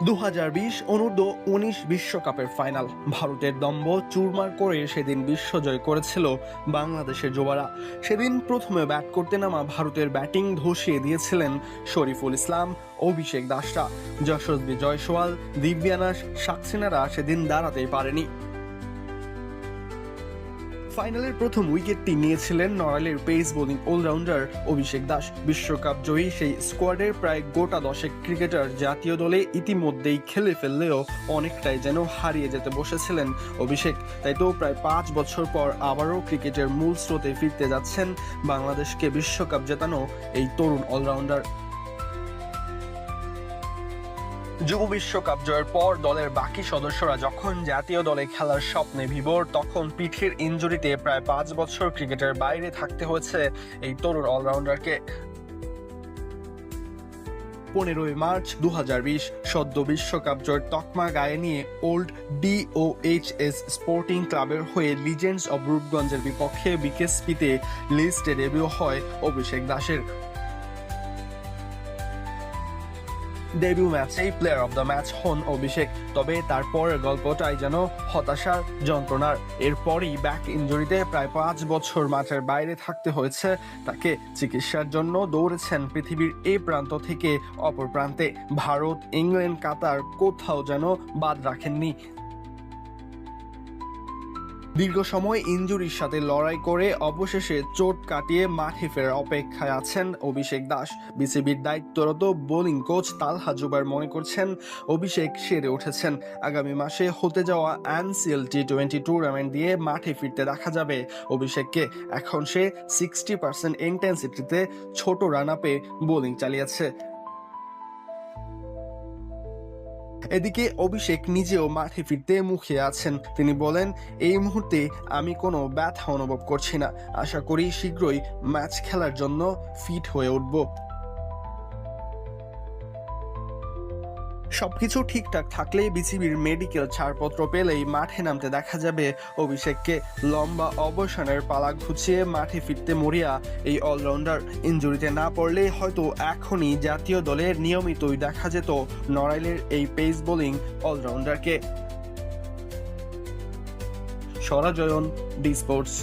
2020 অনূর্ধ্ব-19 বিশ্বকাপের ফাইনাল। ভারতের দম্ভ চুরমার করে সেদিন বিশ্বজয় করেছিল বাংলাদেশের যুবারা। সেদিন প্রথমে ব্যাট করতে নামা ভারতের ব্যাটিং ধসিয়ে দিয়েছিলেন শরীফুল ইসলাম, অভিষেক দাসরা। যশস্বী জয়সওয়াল, দিব্যানা সাক্সেনারা সেদিন দাঁড়াতেই পারেনি। ফাইনালের প্রথম উইকেটটি নিয়েছিলেন নড়াইলের পেস বোলিং অলরাউন্ডার অভিষেক দাস। বিশ্বকাপ জয়ী সেই স্কোয়াডের প্রায় গোটা 10 ক্রিকেটার জাতীয় দলে ইতিমধ্যেই খেলে ফেললেও অনেকটাই যেন হারিয়ে যেতে বসেছিলেন অভিষেক। তাই তো প্রায় 5 বছর পর আবারও ক্রিকেটের মূল স্রোতে ফিরতে যাচ্ছেন বাংলাদেশকে বিশ্বকাপ জেতানো এই তরুণ অলরাউন্ডার। যুব বিশ্বকাপ জয়ের পর দলের বাকি সদস্যরা যখন জাতীয় দলে খেলার স্বপ্নে বিভোর, তখন পিঠের ইনজুরিতে প্রায় 5 বছর ক্রিকেটের বাইরে থাকতে হয়েছে এই তরুণ অলরাউন্ডারকে। 15 মার্চ 2020 সদ্য বিশ্বকাপ জয়ের তকমা গায়ে নিয়ে ওল্ড DOHS স্পোর্টিং ক্লাবের হয়ে লিজেন্ডস অব রূপগঞ্জের বিপক্ষে বিকেএসপিতে লিস্টে ডেবিউ হয় অভিষেক দাসের। ডেবিউ ম্যাচেই প্লেয়ার অব দ্য ম্যাচ হন অভিষেক। তবে তারপরের গল্পটাই যেন হতাশার, যন্ত্রণার। এরপরই ব্যাক ইনজুরিতে প্রায় 5 বছর মাঠের বাইরে থাকতে হয়েছে তাকে। চিকিৎসার জন্য দৌড়েছেন পৃথিবীর এই প্রান্ত থেকে অপর প্রান্তে। ভারত, ইংল্যান্ড, কাতার, কোথাও যেন বাদ রাখেননি। দীর্ঘ সময় ইনজুরির সাথে লড়াই করে অবশেষে চোট কাটিয়ে মাঠে ফেরার অপেক্ষায় আছেন অভিষেক দাস। বিসিবির দায়িত্বরত বোলিং কোচ তালহা জুবায়ের মনে করছেন অভিষেক সেরে উঠেছেন। আগামী মাসে হতে যাওয়া NCL T20 টুর্নামেন্ট দিয়ে মাঠে ফিরতে দেখা যাবে অভিষেককে। এখন সে 60% ইন্টেন্সিটিতে ছোট রান আপে বোলিং চালিয়েছে। এদিকে অভিষেক নিজেও মাঠে ফিরতে মুখিয়ে আছেন। তিনি বলেন, এই মুহূর্তে আমি কোনো ব্যথা অনুভব করছি না। আশা করি শীঘ্রই ম্যাচ খেলার জন্য ফিট হয়ে উঠব। সবকিছু ঠিকঠাক থাকলে বিসিবির মেডিকেল ছাড়পত্র পেলেই মাঠে নামতে দেখা যাবে অভিষেককে। লম্বা অবসানের পালা ঘুচিয়ে মাঠে ফিরতে মরিয়া এই অলরাউন্ডার। ইনজুরিতে না পড়লে হয়তো এখনই জাতীয় দলে নিয়মিতই দেখা যেত নড়াইলের এই পেস বোলিং অলরাউন্ডারকে। সরাজয়ন, ডি স্পোর্টস।